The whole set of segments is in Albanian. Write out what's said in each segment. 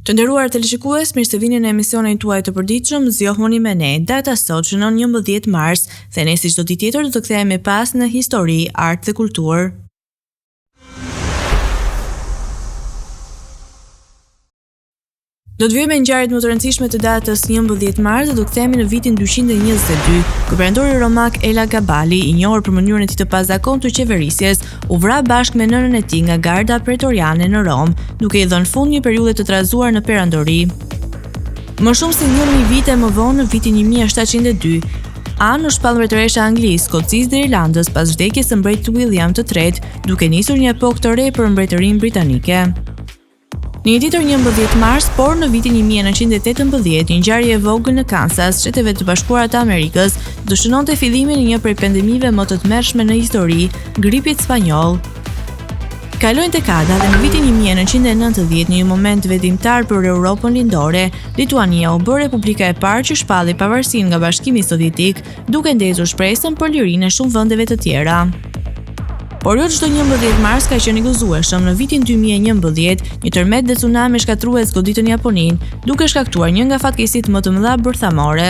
Të nderuar teleshikues, mirë se vini në emisionin tuaj të përditshëm, zgjohuni me ne. Data sot shënon 11 mars, dhe ne si çdo ditë tjetër do të kthehemi pas në histori, art dhe kulturë. Do të vijmë me ngjarjet më të rëndësishme të datës 11 mars dhe do kthehemi në vitin 222, kur perandori romak Ela Gabali, i njohur për mënyrën e tij të pazakontë të qeverisjes, u vra bashkë me nënën e tij nga garda pretoriane në Rom, duke i dhënë fund një periudhe të trazuar në perandori. Më shumë se 1000 vite më vonë, në vitin 1702, Anë u shpall mbretëresha Anglisë, Skocisë dhe Irlandës pas vdekjes së mbretit William III, duke nisur një epokë të re për mbretërinë britanike. Në një tjetër 11 mars, por në vitin 1918, një ngjarje e vogël në Kansas, Shtetet e Bashkuara të Amerikës, do shënonte fillimin e një prej pandemive më të tmerrshme në histori, gripit spanjoll. Kalojnë dekada dhe në vitin 1990, në një moment vendimtar për Europën lindore, Lituania u bë republika e parë që shpalli pavarësinë nga Bashkimi Sovjetik, duke ndezur shpresën për lirinë e shumë vendeve të tjera. Por jo çdo 11 mars ka qenë i gëzueshëm. Në vitin 2011, një tërmet dhe tsunami shkatrues goditën Japoninë, duke shkaktuar një nga fatkeqësitë më të mëdha bërthamore.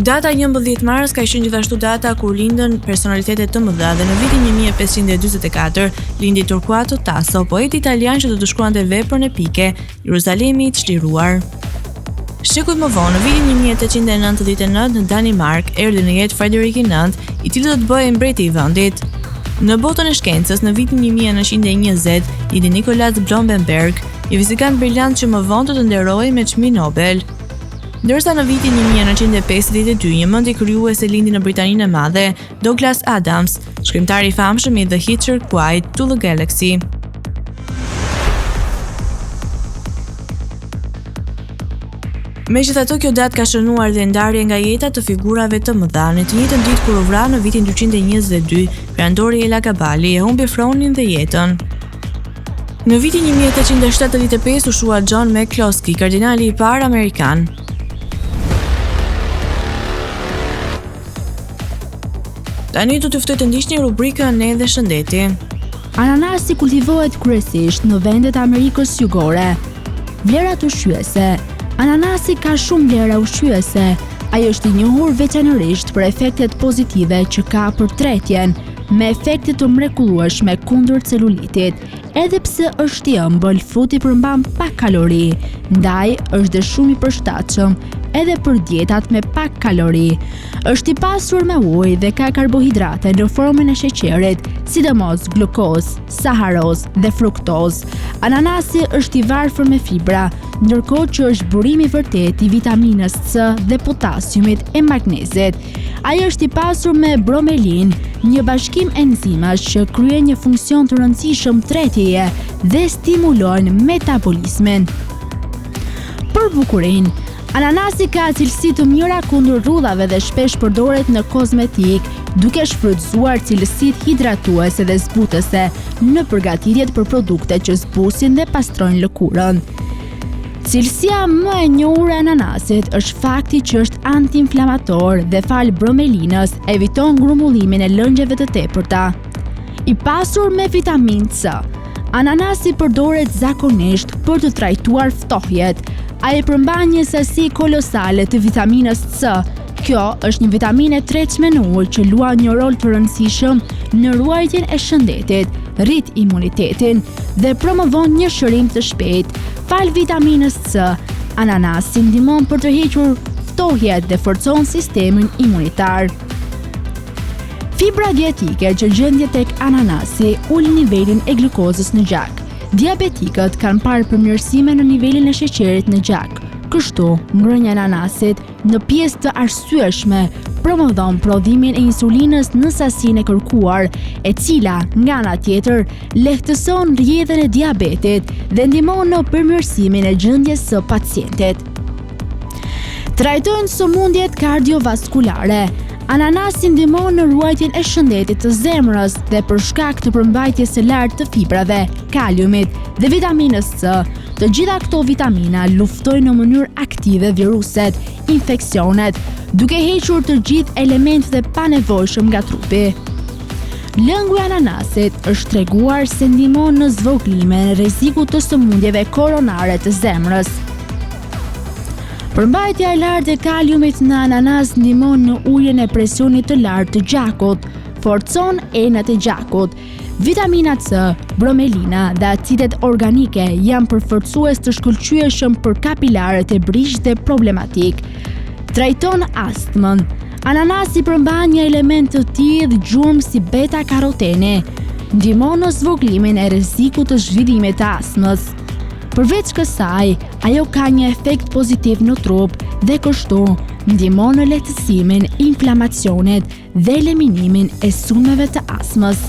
Data 11 mars ka qenë gjithashtu data kur lindën personalitete të mëdha dhe në vitin 1544 lindi Torquato Tasso, poet italian që do të shkruante veprën epike Jeruzalemi i çliruar. Shekuj më vonë, në vitin 1899 në Danimark, erdhi në jetë Frederik IX, i cili do të bëhej mbreti i vendit. Në botën e shkencës, në vitin 1920, lindi Nikolaus Bloemberg, një fizikant briljant që më vonë do të nderohej me çmimin Nobel. Ndërsa në vitin 1952, një mendje krijuese lindi në Britaninë e Madhe, Douglas Adams, shkrimtari i famshëm i The Hitchhiker's Guide to the Galaxy. Megjithatë, kjo datë ka shënuar dhe ndarje nga jeta të figurave të mëdha. Në të njëjtën ditë kur u vra në vitin 222, perandori Ela Gabali e humbi fronin dhe jetën. Në vitin 1875 u shua John McCloskey, kardinali i parë amerikan. Tani do të ftoj të ndiqni rubrikën Ne dhe Shëndeti. Ananasi kultivohet kryesisht në vendet e Amerikës Jugore. Vlerat ushqyese. Ananasi ka shumë vlera ushqyese. Ai është i njohur veçanërisht për efektet pozitive që ka për tretjen, me efekte të mrekullueshme kundër celulitit. Edhe pse është i ëmbël, fruti përmban pak kalori, ndaj është dhe shumë i përshtatshëm edhe për dietat me pak kalori. Është i pasur me ujë dhe ka karbohidrate në formën e sheqerit, sidomos glukoz, saharoz dhe fruktoz. Ananasi është i varfër me fibra, ndërkohë që është burimi vërtet i vitaminës C dhe potasiumit e magnezit. Ai është i pasur me bromelin, një bashkim enzimash që kryen një funksion të rëndësishëm tretjeje dhe stimulojnë metabolizmin. Për bukurinë, ananasi ka cilësi të mira kundër rrudhave dhe shpesh përdoret në kozmetik, duke shfrytzuar cilësitë hidratuese dhe zbutëse në përgatitjet për produkte që zbusin dhe pastrojnë lëkurën. Cilësia më e njohur e ananasit është fakti që është antiinflamator dhe fal bromelinës eviton grumbullimin e lëngjeve të tepërta. I pasur me vitaminë C, ananasi përdoret zakonisht për të trajtuar ftohjet. Ai përmban një sasi kolosale të vitaminës C. Kjo është një vitaminë e tretshme në ujë që luan një rol të rëndësishëm në ruajtjen e shëndetit, rrit imunitetin dhe promovon një shërim të shpejtë. Fal vitaminës C, ananasi ndihmon për të hequr ftohjet dhe forcon sistemin imunitar. Fibra dietetike që gjendet tek ananasi ul nivelin e glukozës në gjak. Diabetikët kanë parë përmirësime në nivelin e sheqerit në gjak. Kështu, ngrënia e ananasit në pjesë të arsyeshme promovon prodhimin e insulinës në sasinë e kërkuar, e cila, nga ana tjetër, lehtëson rrjedhën e diabetit dhe ndihmon në përmirësimin e gjendjes së pacientit. Trajtojnë sëmundjet kardiovaskulare. Ananasi ndihmon në ruajtjen e shëndetit të zemrës dhe për shkak të përmbajtjes së lartë të fibrave, kaliumit dhe vitaminës C. Të gjitha këto vitamina luftojnë në mënyrë aktive viruset, infeksionet, duke hequr të gjithë elementët e panevojshëm nga trupi. Lëngu i ananasit është treguar se ndihmon në zvogëlimin e rrezikut të sëmundjeve koronare të zemrës. Përmbajtja e lartë e kaliumit në ananas ndihmon në uljen e presionit të lartë të gjakut, forcon enët e gjakut. Vitamina C, bromelina dhe acidet organike janë përforcues të shkëlqyeshëm për kapilarët e brish dhe problematik. Trajton astmën. Ananasi përmban një element të tillë gjurmë si beta-karoteni, ndihmon në zvogëlimin e rrezikut të zhvillimit të astmës. Përveç kësaj, ajo ka një efekt pozitiv në trup dhe kështu ndihmon në lehtësimin e inflamacionit dhe eliminimin e sulmeve të astmës.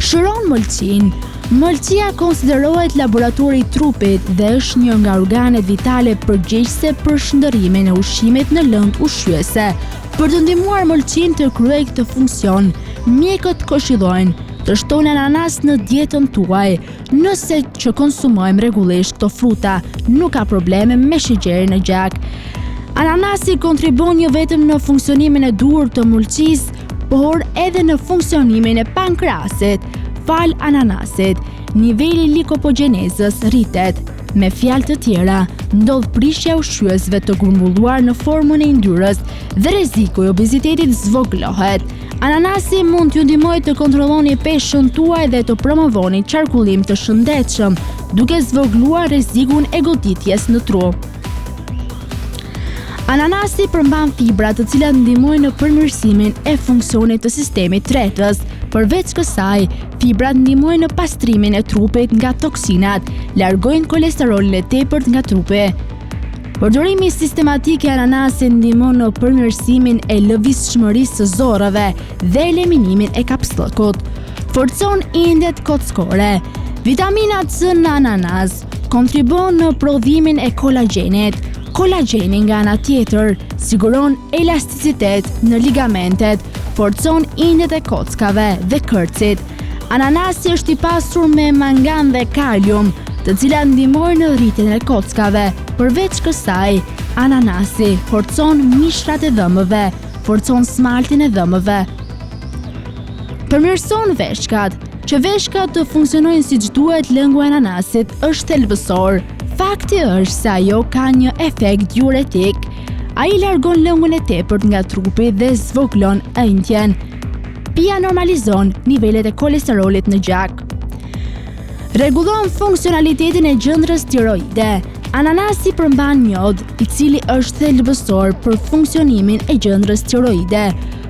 Shëron mëlçin. Mëlçia konsiderohet laboratori i trupit dhe është një nga organet vitale përgjegjëse për shndërrimin e ushqimit në lëndë ushqyese. Për të ndihmuar mëlçin të kryejë këtë funksion, mjekët këshillojnë të shtojnë ananas në dietën tuaj. Nëse që konsumojmë rregullisht këto fruta, nuk ka probleme me sheqerin në gjak. Ananasi kontribon jo vetëm në funksionimin e duhur të mëlçisë, por edhe në funksionimin e pankreasit. Fal ananasit, niveli likopogenezës rritet. Me fjalë të tjera, ndodh prishja e ushqyesve të grumbulluar në formën e yndyrës dhe rreziku i obezitetit zvogëlohet. Ananasi mund t'ju ndihmojë të kontrolloni peshën tuaj dhe të promovoni qarkullim të shëndetshëm, duke zvogëluar rrezikun e goditjes në tru. Ananasi përmban fibra të cilat ndihmojnë në përmirësimin e funksionit të sistemit tretës. Përveç kësaj, fibrat ndihmojnë në pastrimin e trupit nga toksinat, largojnë kolesterolin e tepërt nga trupi. Përdorimi sistematik i ananasit ndihmon në përmirësimin e lëvizshmërisë së zorrave dhe eliminimin e kapsllëkut. Forcon indet kockore. Vitamina C në ananas kontribon në prodhimin e kolagjenit. Kolagjeni nga ana tjetër siguron elasticitet në ligamentet, forcon indet e kockave dhe kërcit. Ananasi është i pasur me mangan dhe kalium, të cilat ndihmojnë në rritjen e kockave. Përveç kësaj, ananasi forcon mishrat e dhëmbëve, forcon smaltin e dhëmbëve. Përmirëson veshkat. Që veshkat të funksionojnë siç duhet, lëngu i ananasit është thelbësor. Fakti është se ajo ka një efekt diuretik. Ai largon lëngun e tepërt nga trupi dhe zvogëlon ëndjen. Pija normalizon nivelet e kolesterolit në gjak. Rregullon funksionalitetin e gjendrës tiroide. Ananasi përmban jod, i cili është thelbësor për funksionimin e gjendrës tiroide.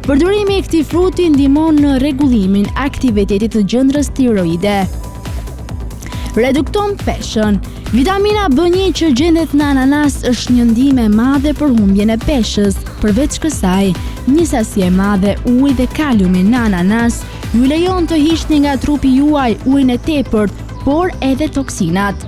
Përdorimi i këtij fruti ndihmon në rregullimin e aktivitetit të gjendrës tiroide. Redukton peshën. Vitamina B1 që gjendet në ananas është një ndihmë e madhe për humbjen e peshës. Përveç kësaj, një sasi e madhe uji dhe kaliumi në ananas ju lejon të hiqni nga trupi juaj ujin e tepërt, por edhe toksinat.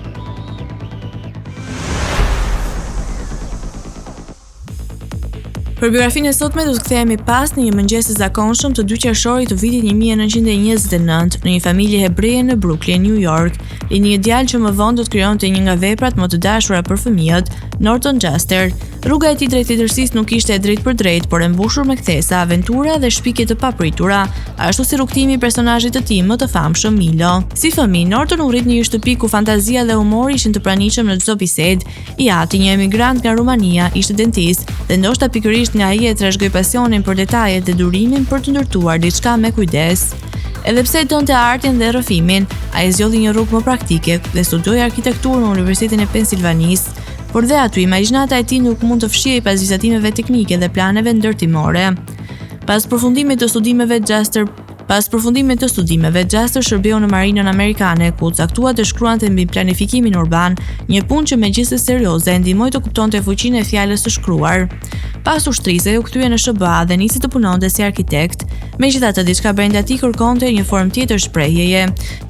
Për biografinë e sotme do të kthehemi pas në një mëngjes të zakonshëm të 2 qershorit të vitit 1929 në një familje hebreje në Brooklyn, New York, i një djalë që më vonë do të krijonte një nga veprat më të dashura për fëmijët, Norton Juster. Rruga e tij drejt letërsisë nuk ishte e drejtë për drejtë, por e mbushur me kthesa, aventura dhe shpikje të papritura, ashtu si rrugtimi i personazhit të tij më të famshëm, Milo. Si fëmijë, Norton u rrit në një shtëpi ku fantazia dhe humori ishin të pranishëm në çdo bisedë. I ati, një emigrant nga Rumania, ishte dentist dhe ndoshta pikërisht nga ai e trashëgoi pasionin për detajet dhe durimin për të ndërtuar diçka me kujdes. Edhe pse donte artin dhe rrëfimin, ai zgjodhi një rrugë më praktike dhe studioi arkitekturë në Universitetin e Pensilvanisë. Por dhe aty imagjinata e tij nuk mund të fshihej pas vizatimeve teknike dhe planeve ndërtimore. Pas përfundimit të studimeve, Juster shërbeu në marinën amerikane, ku caktua të shkruante mbi planifikimin urban, një punë që megjithëse serioze e ndihmoi të kuptonte fuqinë e fjalës së shkruar. Pas ushtrisë, u kthye në SBA dhe nisi të punonte si arkitekt. Megjithatë, diçka brenda tij kërkonte një formë tjetër shprehjeje.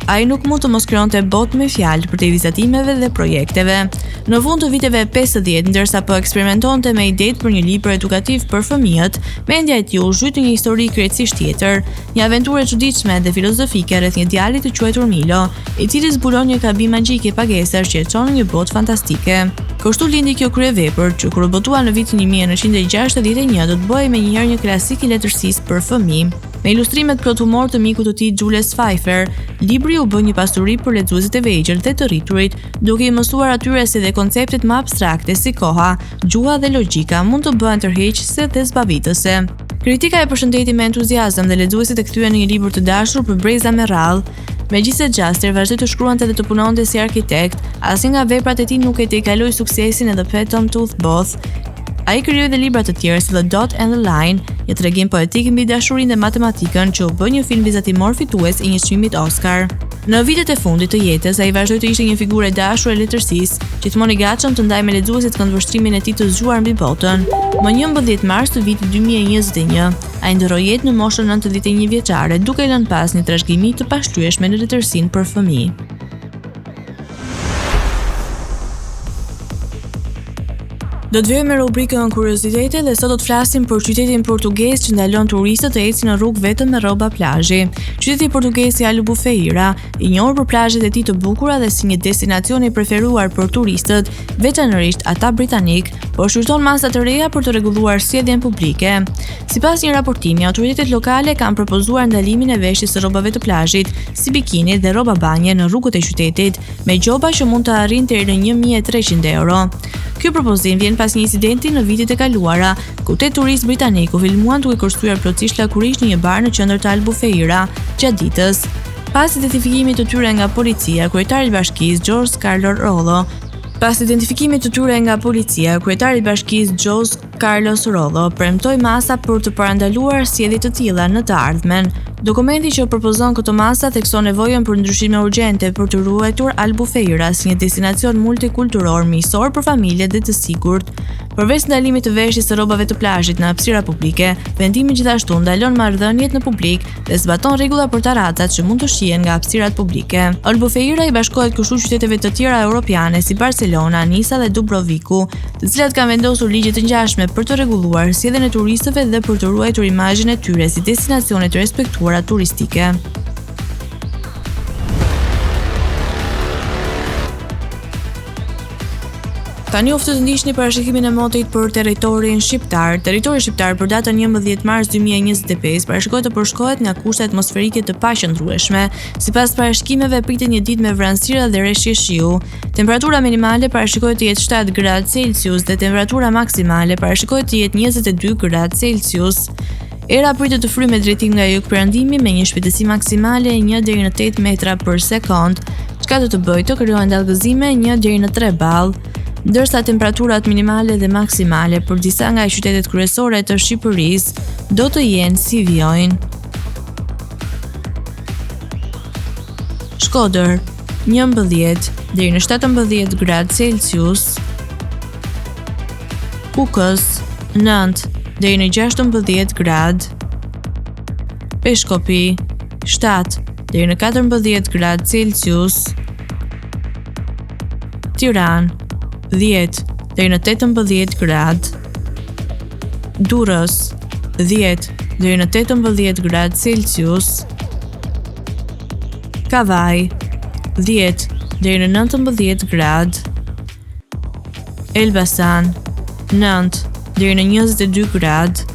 Ai nuk mund të mos krijonte botë me fjalë për të vizatimeve dhe projekteve. Në fund të viteve 50, ndërsa po eksperimentonte me idetë për një libër edukativ për fëmijët, mendja e tij u zhyt në një histori krejtësisht tjetër, një aventurë e çuditshme dhe filozofike rreth një djali të quajtur Milo, i cili zbulon një kabinë magjike pagesash që e çon në një botë fantastike. Kështu lindi kjo kryevepër, që kur u botua në vitin 1961 do të bëhej menjëherë një klasik i letërsisë për fëmijë. Me ilustrimet plot humor të mikut të tij Jules Pfeiffer, libri u bë një pasuri për lexuesit e vegjël dhe të rriturit, duke i mësuar atyre se dhe konceptet më abstrakte si koha, gjuha dhe logjika mund të bëhen tërheqëse dhe zbavitëse. Kritika e përshëndeti me entuziazëm dhe lexuesit e kthyen në një libër të dashur për breza me radhë. Megjithëse Xhaster vazhdoi të shkruante dhe të punonte si arkitekt, asnjë nga veprat e tij nuk e tejkaloi suksesin edhe Phantom Tooth Both. Ai krijoi dhe libra të tjerë si The Dot and the Line, një tregim poetik mbi dashurinë dhe matematikën që u bë një film vizatimor fitues i një çmimit Oscar. Në vitet e fundit të jetës, ai vazhdoi të ishte një figurë e dashur e letërsisë, gjithmonë i gatshëm të ndajë me lexuesit këndvështrimin e tij të zgjuar mbi botën. Më 11 mars të vitit 2021, ai ndroi jetë në moshën 91 vjeçare, duke lënë pas një trashëgimi të pashlyeshme në letërsinë për fëmijë. Do të vijmë me rubrikën kuriozitete dhe sot do të flasim për qytetin portugez që ndalon turistët të ecin në rrugë vetëm me rroba plazhi. Qyteti portugez i Albufeira, i njohur për plazhet e tij të bukura dhe si një destinacion i preferuar për turistët, veçanërisht ata britanik, por shqyrton masa të reja për të rregulluar sjelljen publike. Sipas një raportimi, autoritetet lokale kanë propozuar ndalimin e veshjes së rrobave të plazhit, si bikini dhe rroba banje në rrugët e qytetit, me gjoba që mund të arrijnë deri në 1.300 euro. Ky propozim vjen pas një incidenti në vitet e kaluara, ku 8 turistë britanik u filmuan duke kërcyer plotësisht lakurish në një bar në qendër të Albufeira gjatë ditës. Pas identifikimit të tyre nga policia, kryetari i bashkisë Jose Carlos Rollo premtoi masa për të parandaluar sjellje të tilla në të ardhmen. Dokumenti që propozon këto masa thekson nevojën për ndryshime urgjente për të ruajtur Albufeira si një destinacion multikulturor miqësor për familjet dhe të sigurt. Përveç ndalimit të veshjes së rrobave të plazhit në hapësira publike, vendimi gjithashtu ndalon marrëdhëniet në publik dhe zbaton rregulla për taracat që mund të shihen nga hapësirat publike. Albufeira i bashkohet kështu qyteteve të tjera europiane si Barcelona, Nisa dhe Dubrovniku, të cilat kanë vendosur ligje të ngjashme për të rregulluar sjelljen e turistëve dhe për të ruajtur imazhin e tyre si destinacione të respektuara turistike. Tani oftë të ndiqni parashikimin e motit për territorin shqiptar. Territori shqiptar për datën 11 mars 2025 parashikohet të përshkohet nga kushte atmosferike të paqëndrueshme. Sipas parashikimeve pritet një ditë me vranësira dhe rreshje shiu. Temperatura minimale parashikohet të jetë 7 gradë Celsius dhe temperatura maksimale parashikohet të jetë 22 gradë Celsius. Era pritet të fryjë me drejtim nga jugperëndimi me një shpejtësi maksimale 1 deri në 8 metra për sekond, çka do të bëjë të krijohen dallgëzime 1 deri në 3 ball. Ndërsa temperaturat minimale dhe maksimale për disa nga qytetet kryesore të Shqipërisë do të jenë si vijojnë. Shkodër 11 deri në 17 gradë Celsius. Kukës 9 deri në 16 gradë. Peshkopi 7 deri në 14 gradë Celsius. Tiranë 10 deri në 18 gradë. Durrës 10 deri në 18 gradë Celsius. Kavaj 10 deri në 19 gradë. Elbasan 9 deri në 22 gradë.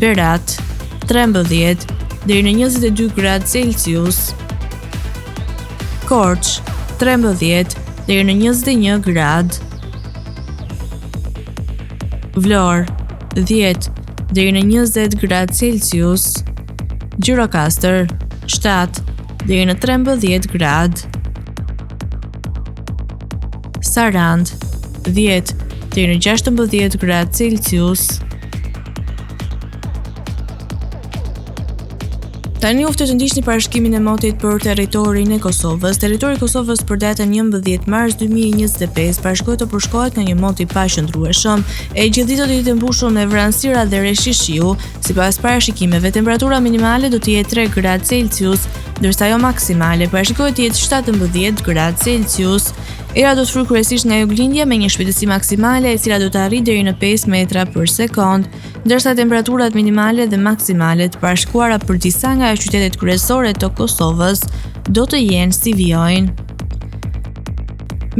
Berat 13 deri në 22 gradë Celsius. Korç 13 deri në 21 gradë. Vlorë 10 deri në 20 gradë Celsius. Gjirokastër 7 deri në 13 gradë. Sarand 10 deri në 16 gradë Celsius. Tani oftë të ndiqni parashikimin e motit për territorin e Kosovës. Territori i Kosovës për datën 11 mars 2025 parashikohet të përshkohet nga një mot i paqëndrueshëm, e gjithë ditët do të jetë mbushur me vranësira dhe rreshje shiu. Sipas parashikimeve, temperatura minimale do të jetë 3 gradë Celsius, ndërsa ajo maksimale parashikohet të jetë 17 gradë Celsius. Era do të fryjë kryesisht nga juglindja me një shpejtësi maksimale e cila do të arrijë deri në 5 metra për sekond, ndërsa temperaturat minimale dhe maksimale të parashikuara për disa nga qytetet kryesore të Kosovës do të jenë si vijojnë.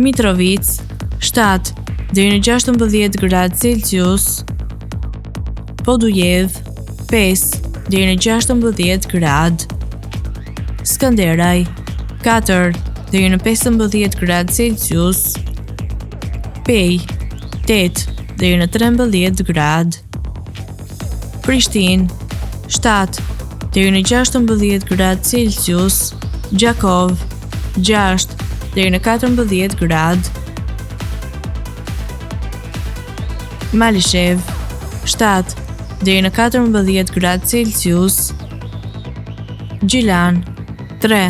Mitrovica 7 deri në 16 gradë Celsius. Podujev 5 deri në 16 gradë. Skënderaj 4 deri në 15 gradë Celsius. Pej 8 deri në 13 gradë. Prishtinë 7 deri në 16 gradë Celsius. Gjakov 6 deri në 14 gradë. Malishev 7 deri në 14 gradë Celsius. Gjilan 3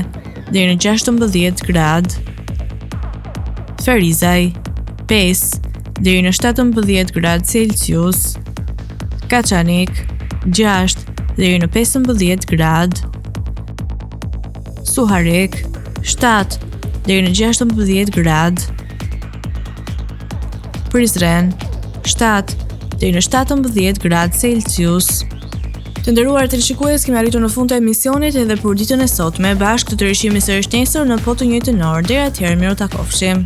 deri në 16 gradë. Ferizaj 5 deri në 17 gradë Celsius. Kaçanik 6 deri në 15 gradë. Suharek 7 deri në 16 gradë. Prizren 7 deri në 17 gradë Celsius. Të nderuar teleshikues, kemi arritur në fund të emisionit edhe për ditën e sotme. Bashkë të rishihemi sërish nesër në po të njëjtën orë. Deri atëherë, miru takofshim.